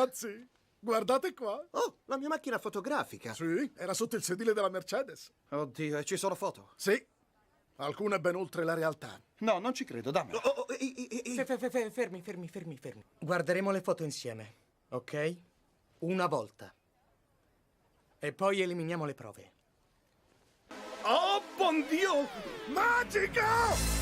ragazzi, guardate qua. Oh, la mia macchina fotografica. Sì, era sotto il sedile della Mercedes. Oddio, e ci sono foto? Sì, alcune ben oltre la realtà. No, non ci credo, dammi. Fermi. Guarderemo le foto insieme, ok? Una volta. E poi eliminiamo le prove. Oh, buon Dio! Magico!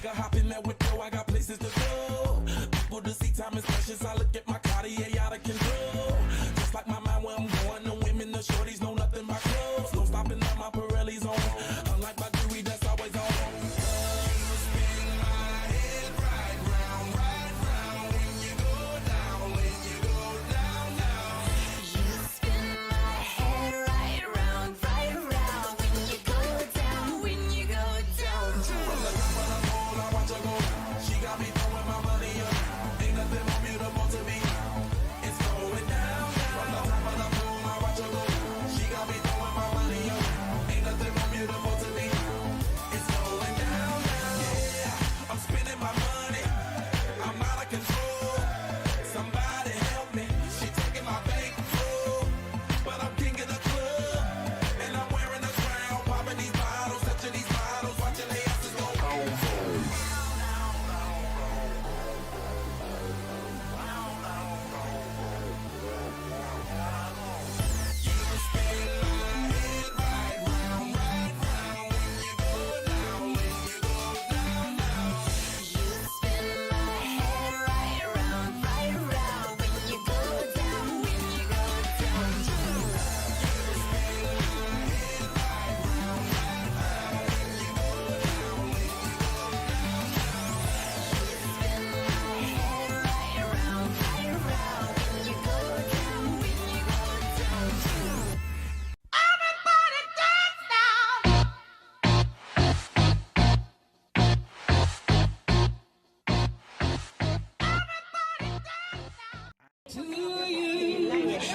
Hop in there with Joe, I got places to go. People to see, time is precious. I look at my Cartier out of control. Just like my mind where I'm going. The women, the shorties know nothing but clothes. No stopping at my Pirelli's on. Unlike my jewelry that's always on. You spin my head right round when you go down, when you go down, down. You spin my head right round when you go down, when you go down. From the top of the pole, I watch her go. She got me throwing my money up. Ain't nothing more beautiful to me. It's going down. From the top of the pole, I watch her go. She got me throwing my money up. Ain't nothing more beautiful to me. It's going down. Yeah, I'm spending my money. I'm out of control. Somebody help me. She taking my bankroll, but I'm king of the club, and I'm wearing a crown. Popping these bottles, touching these bottles, watching the asses go over. You spin my head right round when you go down, when you go down.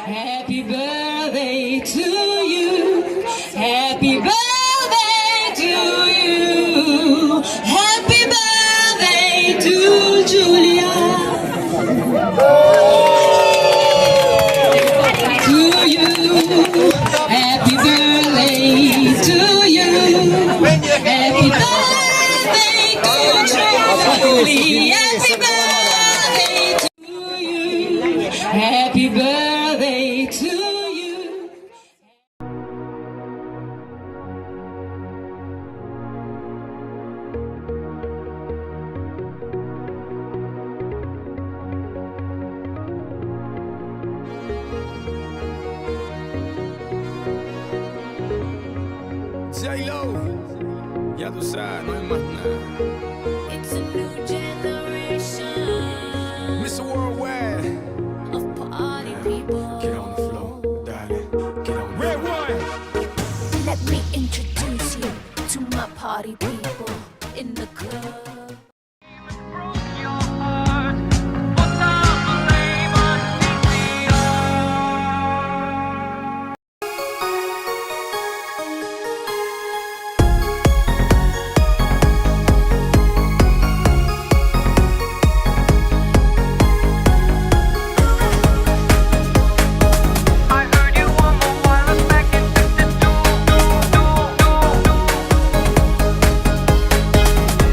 Happy birthday to you. Happy birthday to you. Happy birthday to Julia. To you. Happy birthday to you. Happy birthday to Julie. Happy birthday to you. Happy birthday to you. J-Lo, ya tú sabes, no hay más nada. It's a new generation Mr. Worldwide, of party people. get on the floor, darling, get on the Red one. Let me introduce you to my party people in the club.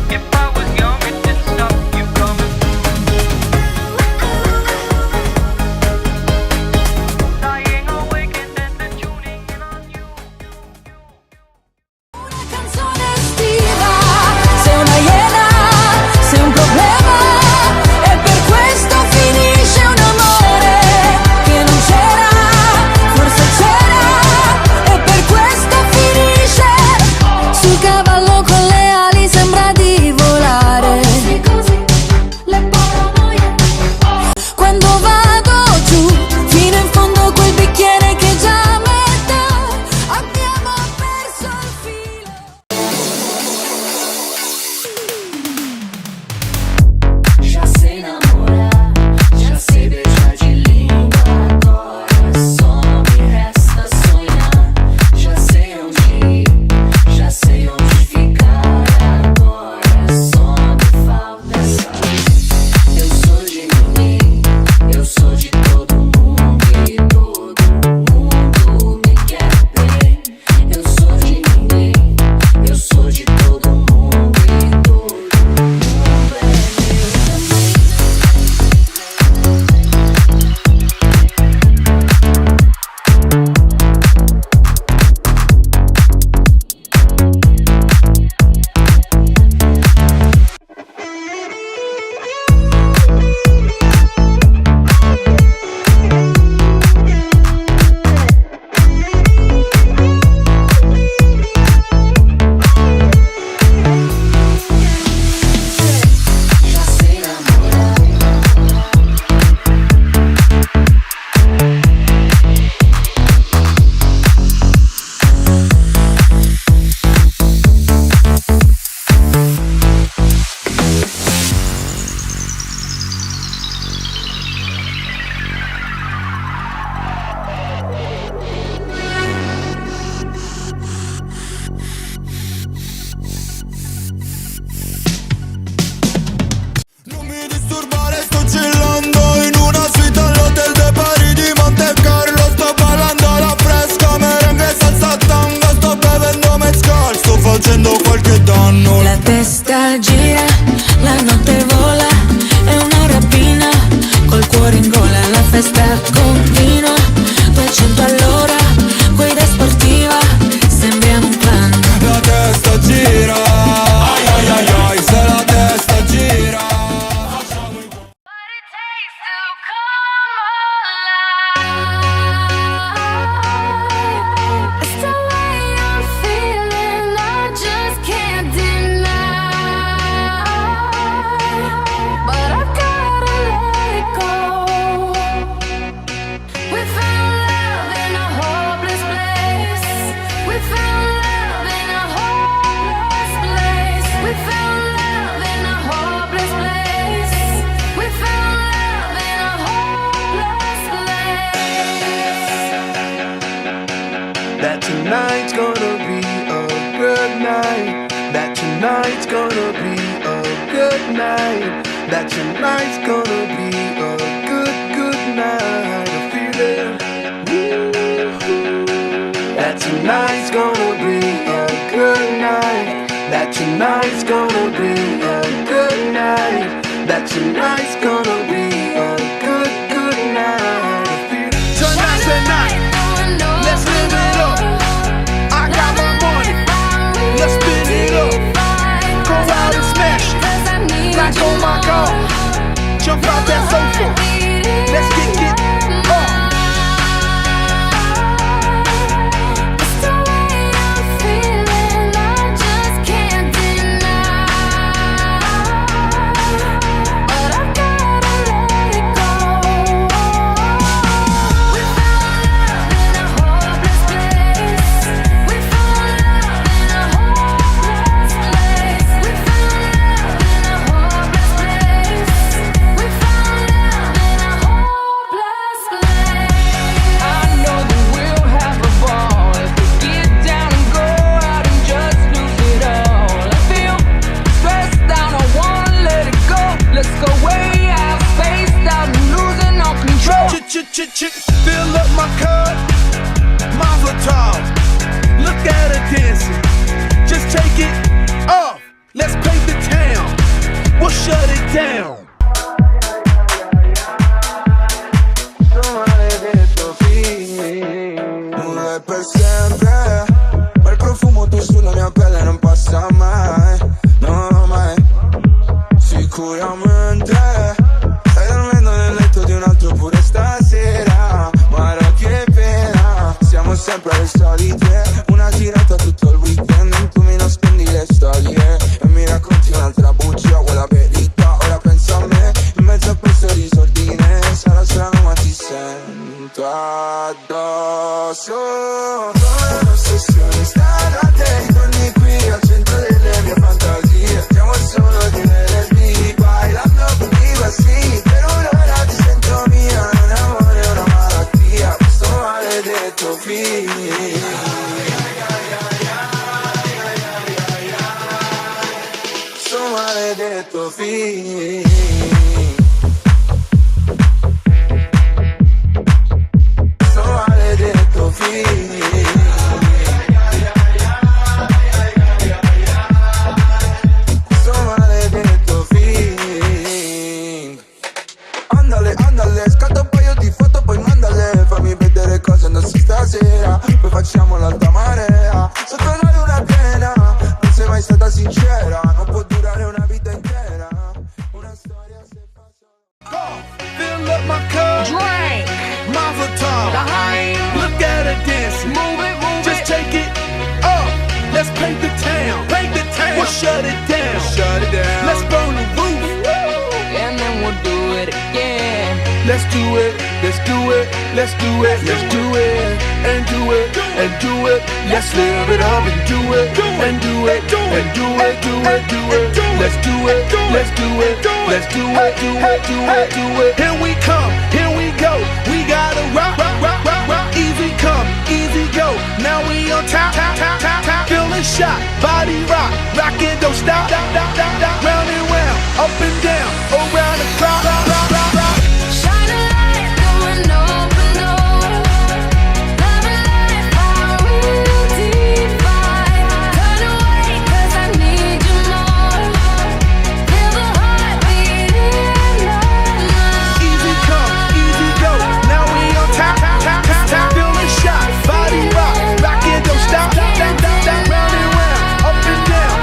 If I was young tonight's gonna be a good night. That tonight's gonna be a good night. I feel it. That tonight's gonna be a good night. That tonight's gonna be a good night. That tonight's gonna be a good night. I feel it. Tonight's the night. Let's live it up. I got my money. Let's spin it up. Go out and smash it. Like oh my god. Jump out that sofa. Let's get up. Fill up my cup, Mazel Tov. Look at her dancing, just take it off. Let's paint the town, we'll shut it down. È per sempre, ma il profumo tu sulla mia pelle non passa mai, no mai. Sicuramente stai dormendo nel letto di un altro pure stasera. Guarda che pena, siamo sempre alle solite. Una girata tutto il weekend, tu mi nascondi le storie e mi racconti un'altra bugia, vuoi la verità? Ora penso a me, in mezzo a questo disordine. Sarà strano ma ti sento addosso. Come un'ossessione stanotte, torni qui al centro delle mie fantasie. Siamo solo di venerdì, bailando contigo sì. Per un'ora ti sento mia, non è amore, è una malattia. Questo maledetto film. Questo maledetto film. Stasera, poi facciamo l'alta marea sotto la luna piena. Non sei mai stata sincera, non può durare una vita intera. Una storia se fa solo. Fill up my cup, drink, Mazel Tov. Look at her dancing, move it, just take it up. Let's paint the town, we'll shut it down, let's burn the roof, And then we'll do it again. let's do it, let's do it, let's do it, let's do it, and do it, and do it. Let's live it up and do it, and do it, and do it, do it, do it. Let's do it, let's do it, let's do it, do it, do it, do it. Here we come, here we go. We gotta rock, rock, rock, rock, rock. Easy come, easy go. Now we on top, top, top, top, top. Feeling shot, body rock, rockin', don't stop, stop, stop, stop, stop. Round and round, up and down, around the clock, rock, rock, rock, rock. Shine a light going up and over. Love and life, how we'll divide. Turn away 'cause I need you more. Feel the heartbeat in the night. Easy come, easy go. Now we on top, top, top, top, top. Feeling shot, body rock, rockin', don't stop, stop, stop, stop, stop. Round and round, up and down,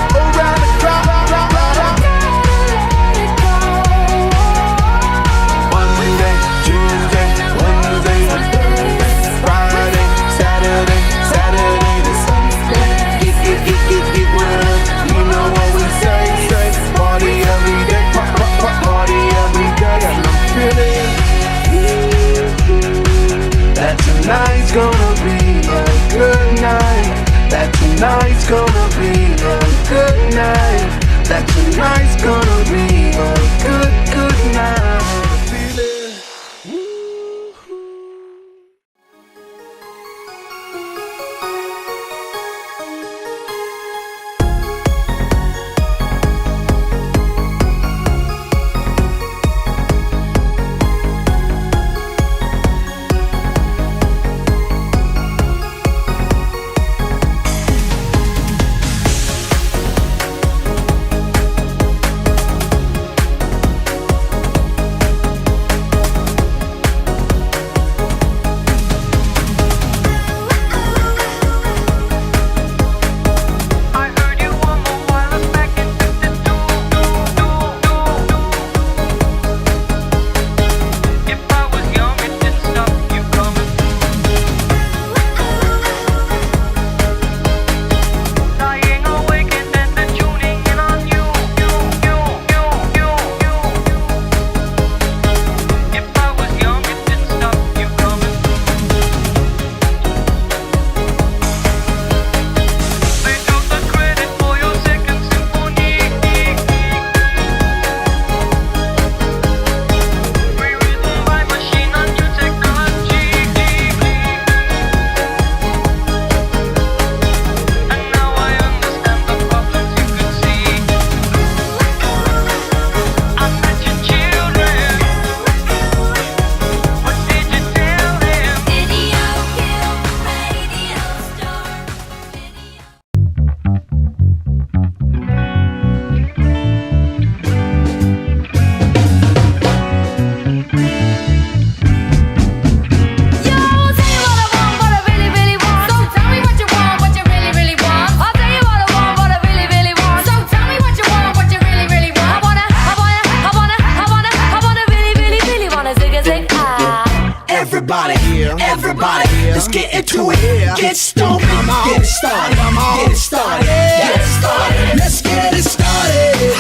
do it. Get stupid, get it started, get it started, get it started. Let's get it started.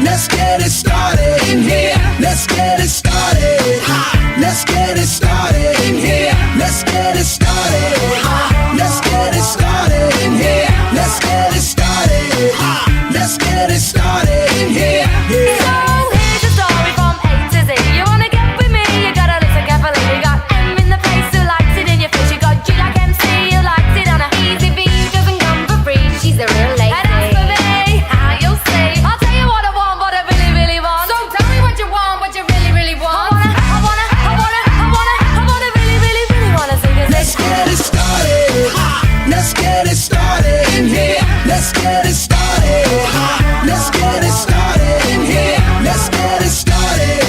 Let's get it started in here. Let's get it started. Let's get it started in here. Let's get it started. Let's get it started in here. Let's get it started. Let's get it started in here. Yeah. So here's a story from A to Z. You wanna get with me? You gotta listen carefully. You got M in the place who likes it in your face. You got G like MC who likes it on a easy V. Doesn't come for free. She's a real lady. And as for me, how you'll see. I'll tell you what I want, what I really, really want. So tell me what you want, what you really, really want. I wanna really, really, really wanna sing this. Let's get it started. Let's get it started in here. Let's get it started. Let's get it started in here. Let's get it started.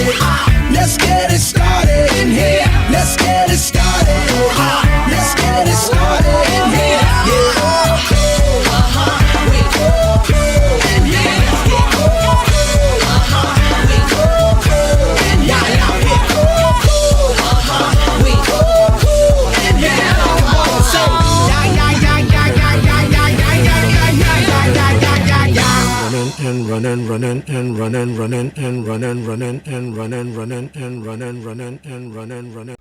Let's get it started in here. Let's get it started. Let's get it started in here. Yeah. We go in here. We go we go in here. We go in here. Say and running and running and running and running and running and running and running and running and running and running and running.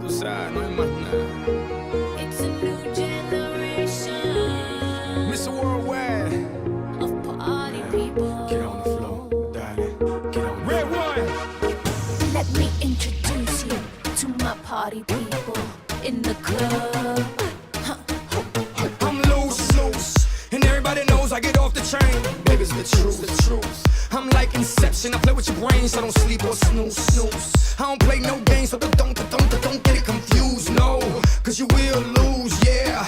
tú sabes, no hay más nada. It's a new generation Mr. Worldwide. of party people. Get on the floor, darling. Get on the Red one. Let me introduce you to my party people in the club. I'm loose, and everybody knows I get off the train. Baby, it's the truth, I'm like Inception, I play with your brains, I don't sleep or snooze. I don't play no games, so don't get it confused, no. Cause you will lose, yeah.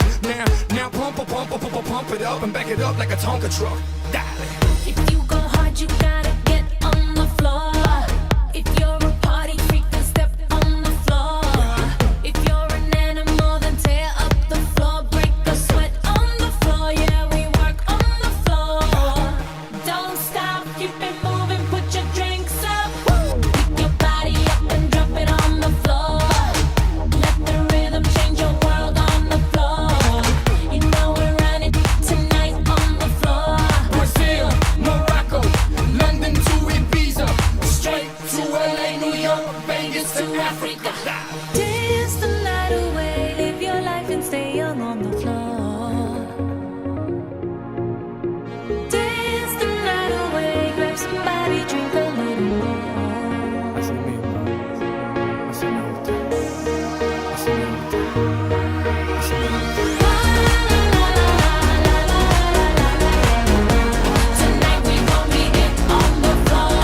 Now pump it up and back it up like a Tonka truck. Darling. If you go hard, you gotta get on the floor. If you're a party freak, then step on the floor. If you're an animal, then tear up the floor. Break the sweat on the floor, yeah, we work on the floor. Don't stop, keep it moving, put your drinks up. Pick your body up and drop it on the floor. Let the rhythm change your world on the floor. You know we're running tonight on the floor. Brazil, Morocco, London to Ibiza, straight to LA, New York, Vegas to Africa. Dance the night away, live your life and stay young on the floor. Dance the night away, grab somebody, drink a little more. Así mismo. Así me gusta. Así me gusta. Así me gusta. Tonight we gon' be it on the floor.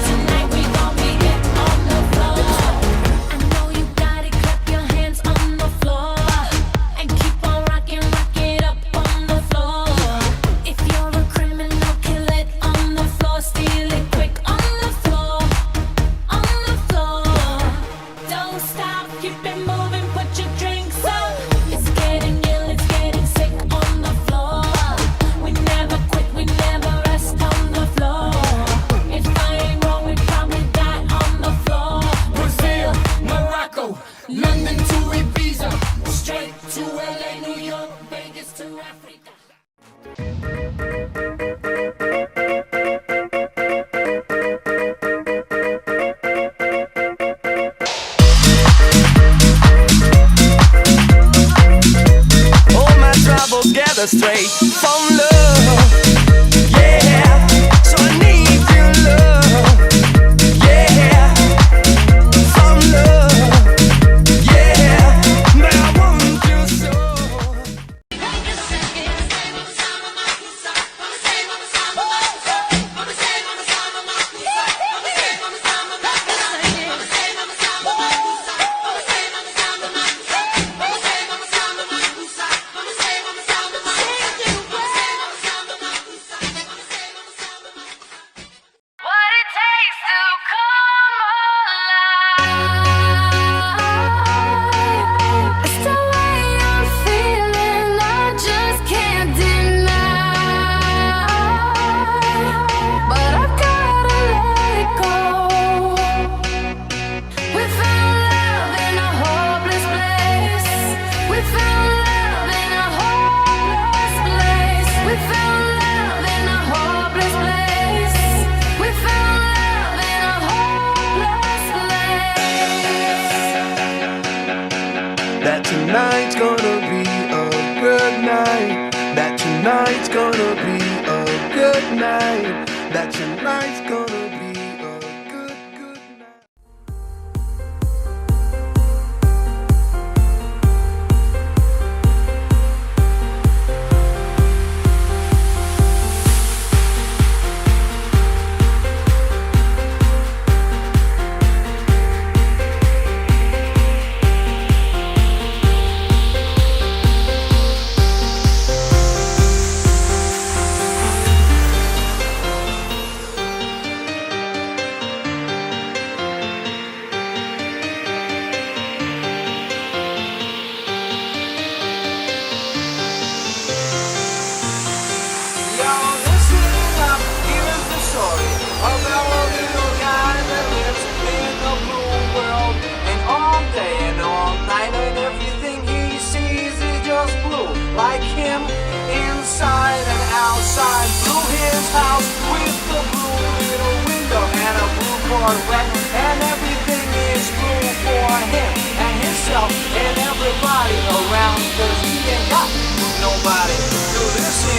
Tonight we gon' be it on the floor. I know you got it, clap your hands on the floor. And keep on rocking, rock it up on the floor. If you're a criminal, kill it on the floor. Steal it quick on the floor. On the floor. Don't stop, keep it moving, put your drinks up. It's getting ill, it's getting sick on the floor. We never quit, we never rest on the floor. If I ain't wrong, we probably die on the floor. Brazil, Morocco, London to Ibiza, straight to LA, New York, Vegas to Africa. All my troubles gather straight from love. Yeah, so I need your love. Yeah, from love. Yeah, but I want you so. What it takes to come alive. It's the way I'm feeling, I just can't deny. But I gotta let it go. We found love in a hopeless place. We found love in a hopeless place. We found love in a hopeless place. We found love in a hopeless place. That tonight's gonna be a good night. That tonight's gonna be a good night. That tonight's gonna be a good night. Like him, inside and outside, through his house with the blue little window. window and a blue Corvette, and everything is blue for him and himself and everybody around, 'cause he ain't got nobody to listen.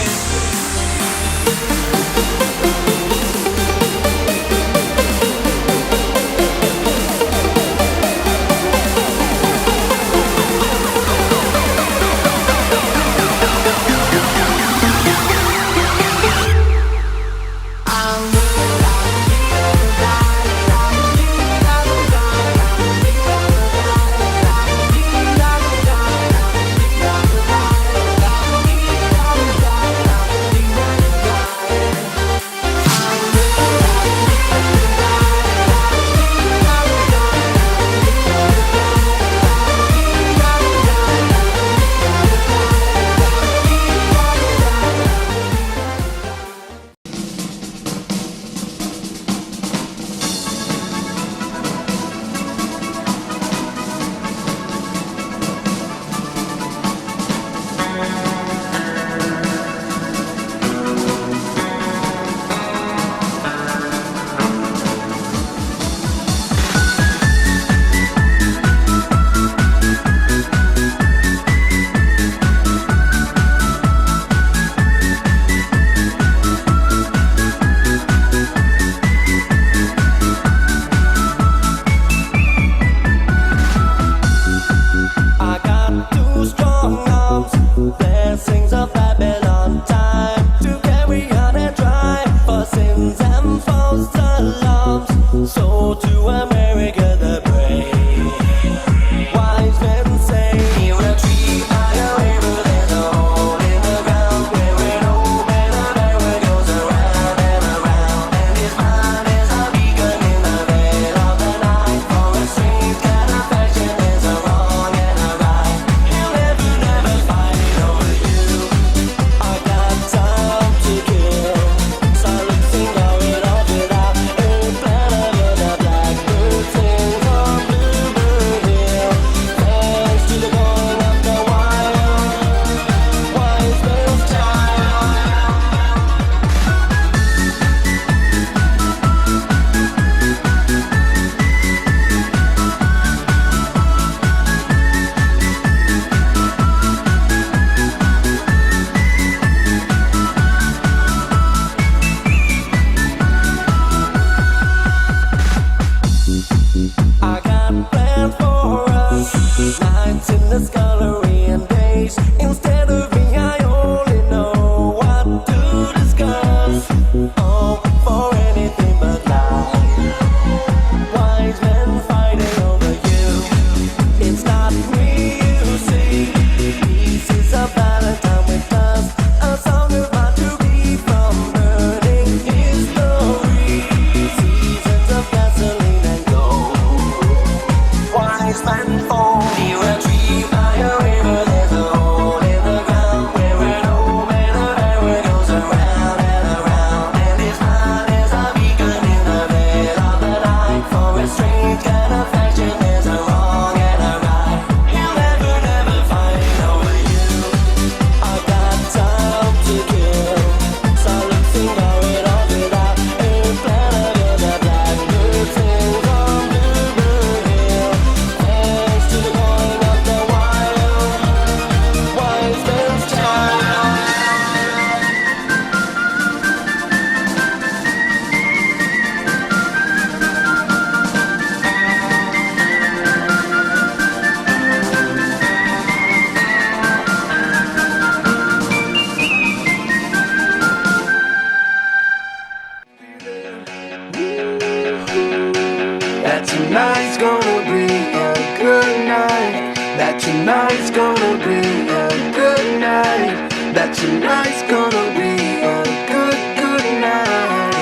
That tonight's gonna be a good night. That tonight's gonna be a good night. That tonight's gonna be a good, good night.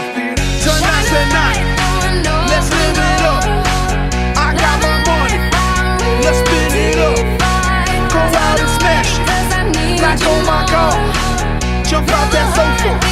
Tonight's the night. Let's live it up. I got my money. Let's spin it up. Go out and smash it. Like oh my God. Jump out that sofa.